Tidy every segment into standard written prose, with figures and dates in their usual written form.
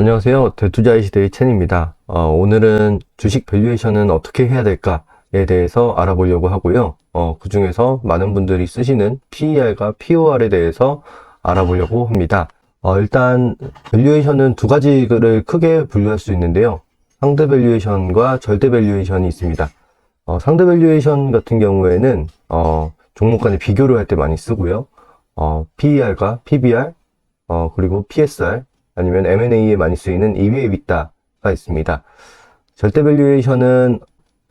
안녕하세요. 대투자의 시대의 첸입니다. 오늘은 주식 밸류에이션은 어떻게 해야 될까에 대해서 알아보려고 하고요. 그 중에서 많은 분들이 쓰시는 PER과 POR에 대해서 알아보려고 합니다. 일단 밸류에이션은 두 가지를 크게 분류할 수 있는데요. 상대 밸류에이션과 절대 밸류에이션이 있습니다. 상대 밸류에이션 같은 경우에는 종목 간의 비교를 할 때 많이 쓰고요. PER과 PBR, 그리고 PSR, 아니면 M&A에 많이 쓰이는 EV에 윗다가 있습니다. 절대 밸류에이션은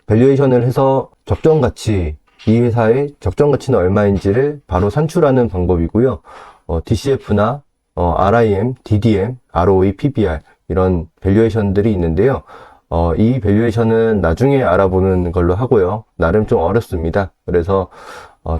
밸류에이션을 해서 적정 가치, 이 회사의 적정 가치는 얼마인지를 바로 산출하는 방법이고요. DCF나 RIM, DDM, ROE, PBR 이런 밸류에이션들이 있는데요. 이 밸류에이션은 나중에 알아보는 걸로 하고요. 나름 좀 어렵습니다. 그래서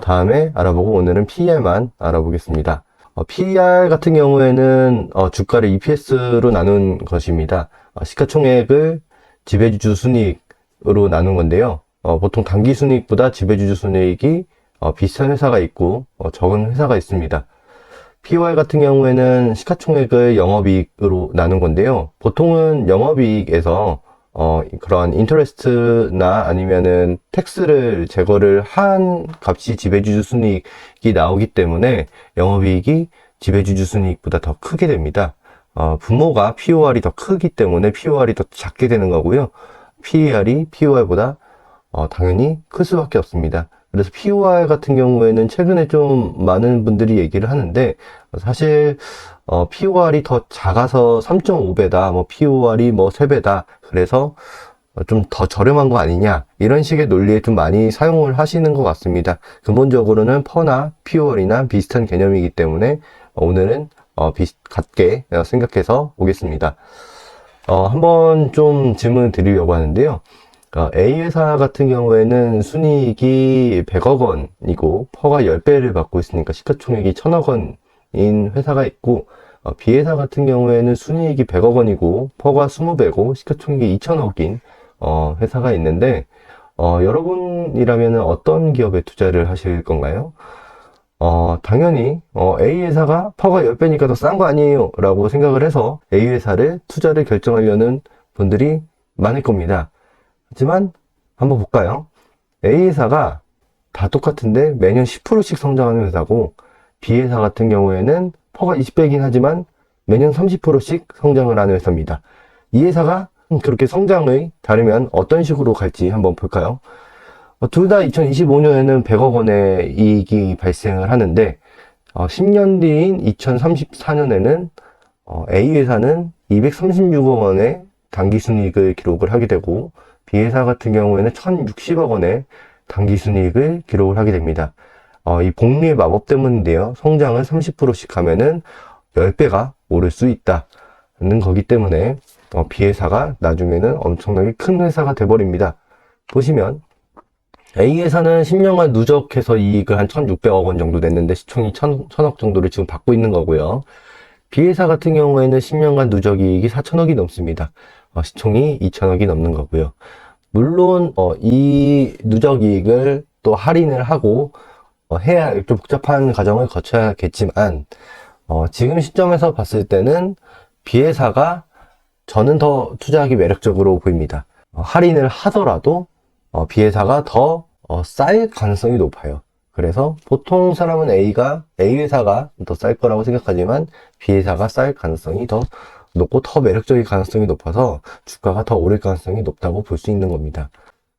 다음에 알아보고 오늘은 PER만 알아보겠습니다. PER 같은 경우에는 주가를 EPS로 나눈 것입니다. 시가총액을 지배주주 순이익으로 나눈 건데요. 보통 단기 순이익보다 지배주주 순이익이 비슷한 회사가 있고 적은 회사가 있습니다. POR 같은 경우에는 시가총액을 영업이익으로 나눈 건데요. 보통은 영업이익에서 그런 인터레스트나 아니면은 텍스를 제거를 한 값이 지배주주 순이익이 나오기 때문에 영업이익이 지배주주 순이익보다 더 크게 됩니다. 분모가 POR이 더 크기 때문에 POR이 더 작게 되는 거고요. PER이 POR보다 당연히 클 수밖에 없습니다. 그래서 POR 같은 경우에는 최근에 좀 많은 분들이 얘기를 하는데 사실 POR이 더 작아서 3.5배다, POR이 3배다. 그래서 좀 더 저렴한 거 아니냐 이런 식의 논리에 좀 많이 사용을 하시는 것 같습니다. 근본적으로는 퍼나 POR이나 비슷한 개념이기 때문에 오늘은 같게 생각해서 보겠습니다. 한번 좀 질문을 드리려고 하는데요. A 회사 같은 경우에는 순이익이 100억 원이고 퍼가 10배를 받고 있으니까 시가총액이 1000억 원인 회사가 있고, B 회사 같은 경우에는 순이익이 100억 원이고 퍼가 20배고 시가총액이 2000억인 회사가 있는데, 여러분이라면 어떤 기업에 투자를 하실 건가요? 당연히 A 회사가 퍼가 10배니까 더 싼 거 아니에요 라고 생각을 해서 A 회사를 투자를 결정하려는 분들이 많을 겁니다. 하지만 한번 볼까요? A 회사가 다 똑같은데 매년 10%씩 성장하는 회사고, B 회사 같은 경우에는 퍼가 20배이긴 하지만 매년 30%씩 성장을 하는 회사입니다. 이 회사가 그렇게 성장의 다르면 어떤 식으로 갈지 한번 볼까요? 둘 다 2025년에는 100억 원의 이익이 발생을 하는데 10년 뒤인 2034년에는 A 회사는 236억 원의 당기순이익을 기록을 하게 되고, B 회사 같은 경우에는 1060억 원의 당기순이익을 기록을 하게 됩니다. 이 복리의 마법 때문인데요. 성장을 30%씩 하면은 10배가 오를 수 있다는 거기 때문에 B 회사가 나중에는 엄청나게 큰 회사가 돼버립니다. 보시면 A 회사는 10년간 누적해서 이익을 한 1600억 원 정도 냈는데 시총이 1000억 정도를 지금 받고 있는 거고요. B 회사 같은 경우에는 10년간 누적 이익이 4000억이 넘습니다. 시총이 2000억이 넘는 거고요. 물론 이 누적 이익을 또 할인을 하고 해야 좀 복잡한 과정을 거쳐야겠지만 지금 시점에서 봤을 때는 B 회사가 저는 더 투자하기 매력적으로 보입니다. 할인을 하더라도 B 회사가 더 쌀 가능성이 높아요. 그래서 보통 사람은 A 회사가 더 쌀 거라고 생각하지만 B 회사가 쌀 가능성이 더 높고 더 매력적인 가능성이 높아서 주가가 더 오를 가능성이 높다고 볼 수 있는 겁니다.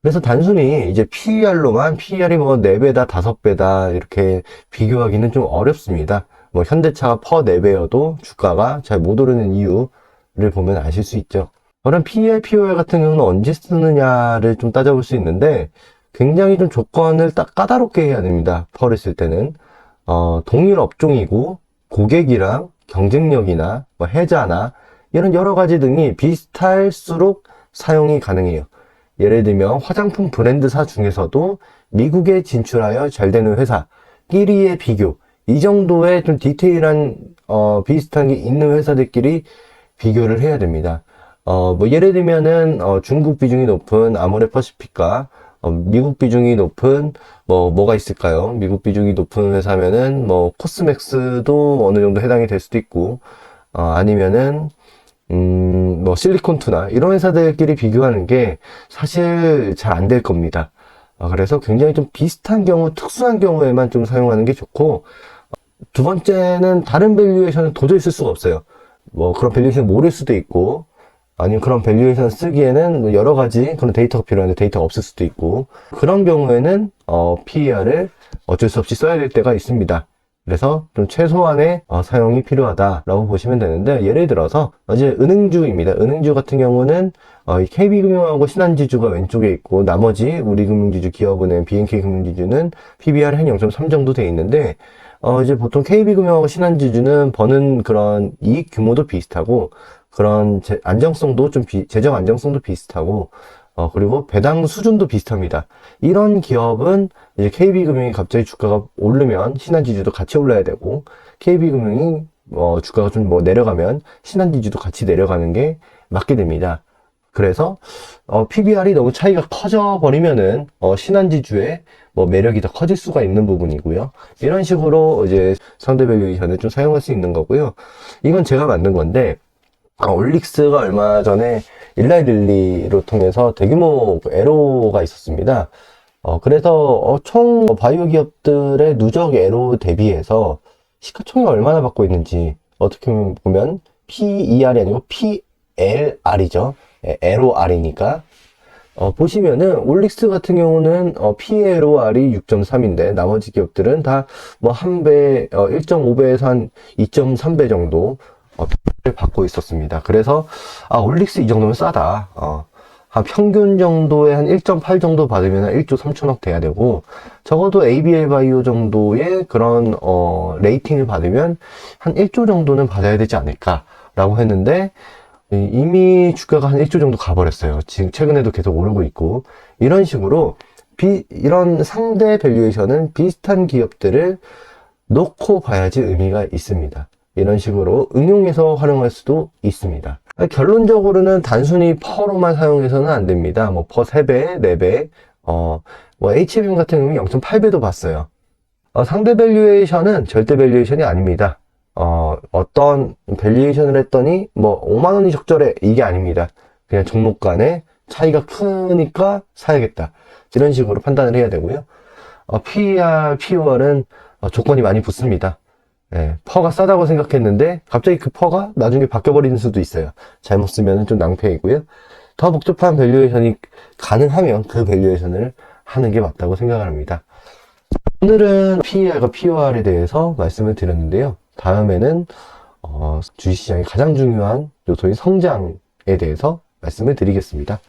그래서 단순히 이제 PER로만 PER이 4배다, 5배다 이렇게 비교하기는 좀 어렵습니다. 현대차가 퍼 4배여도 주가가 잘 못 오르는 이유를 보면 아실 수 있죠. 그럼 PER, POR 같은 경우는 언제 쓰느냐를 좀 따져볼 수 있는데 굉장히 좀 조건을 딱 까다롭게 해야 됩니다. 퍼를 쓸 때는 동일 업종이고 고객이랑 경쟁력이나 해자나 이런 여러 가지 등이 비슷할수록 사용이 가능해요. 예를 들면 화장품 브랜드사 중에서도 미국에 진출하여 잘 되는 회사 끼리의 비교, 이 정도의 좀 디테일한 비슷한 게 있는 회사들끼리 비교를 해야 됩니다. 예를 들면은 중국 비중이 높은 아모레퍼시픽과 미국 비중이 높은 뭐가 있을까요? 미국 비중이 높은 회사면은 코스맥스도 어느 정도 해당이 될 수도 있고, 아니면은 뭐 실리콘투나 이런 회사들끼리 비교하는 게 사실 잘 안 될 겁니다. 그래서 굉장히 좀 비슷한 경우, 특수한 경우에만 좀 사용하는 게 좋고, 두 번째는 다른 밸류에이션은 도저히 쓸 수가 없어요. 뭐 그런 밸류에이션 모를 수도 있고, 아니면 그런 밸류에이션 쓰기에는 여러 가지 그런 데이터가 필요한데 데이터가 없을 수도 있고, 그런 경우에는 PER을 어쩔 수 없이 써야 될 때가 있습니다. 그래서 좀 최소한의 사용이 필요하다라고 보시면 되는데, 예를 들어서 이제 은행주입니다. 은행주 같은 경우는 이 KB금융하고 신한지주가 왼쪽에 있고, 나머지 우리금융지주, 기업은행, BNK금융지주는 PBR 한 0.3 정도 돼 있는데, 이제 보통 KB금융하고 신한지주는 버는 그런 이익 규모도 비슷하고, 그런 안정성도 재정 안정성도 비슷하고, 그리고 배당 수준도 비슷합니다. 이런 기업은 이제 KB금융이 갑자기 주가가 오르면 신한지주도 같이 올라야 되고, KB금융이 주가가 좀 내려가면 신한지주도 같이 내려가는 게 맞게 됩니다. 그래서 PBR이 너무 차이가 커져 버리면은 신한지주의 매력이 더 커질 수가 있는 부분이고요. 이런 식으로 이제 상대 밸류에이션을 좀 사용할 수 있는 거고요. 이건 제가 만든 건데, 올릭스가 얼마 전에 일라이릴리로 통해서 대규모 에로가 있었습니다. 그래서 총 바이오 기업들의 누적 에로 대비해서 시가총액 얼마나 받고 있는지 어떻게 보면 PER이 아니고 PLR이죠. LOR이니까. 보시면은 올릭스 같은 경우는 PLOR이 6.3인데 나머지 기업들은 다 뭐 한 배, 1.5배에서 한 2.3배 정도 를 받고 있었습니다. 그래서 올릭스 이 정도면 싸다. 한 평균 정도에 한 1.8 정도 받으면 한 1조 3천억 돼야 되고, 적어도 ABL 바이오 정도의 그런 레이팅을 받으면 한 1조 정도는 받아야 되지 않을까라고 했는데, 이미 주가가 한 1조 정도 가버렸어요. 지금 최근에도 계속 오르고 있고, 이런 식으로 이런 상대 밸류에이션은 비슷한 기업들을 놓고 봐야지 의미가 있습니다. 이런 식으로 응용해서 활용할 수도 있습니다. 결론적으로는 단순히 퍼로만 사용해서는 안 됩니다. 퍼 3배, 4배, HBM 같은 경우는 0.8배도 봤어요. 상대 밸류에이션은 절대 밸류에이션이 아닙니다. 어떤 밸류에이션을 했더니 5만 원이 적절해, 이게 아닙니다. 그냥 종목 간에 차이가 크니까 사야겠다, 이런 식으로 판단을 해야 되고요. PER, POR은 조건이 많이 붙습니다. 퍼가 싸다고 생각했는데 갑자기 그 퍼가 나중에 바뀌어버리는 수도 있어요. 잘못 쓰면 좀 낭패이고요. 더 복잡한 밸류에이션이 가능하면 그 밸류에이션을 하는 게 맞다고 생각을 합니다. 오늘은 PER과 POR에 대해서 말씀을 드렸는데요. 다음에는 주식시장의 가장 중요한 요소인 성장에 대해서 말씀을 드리겠습니다.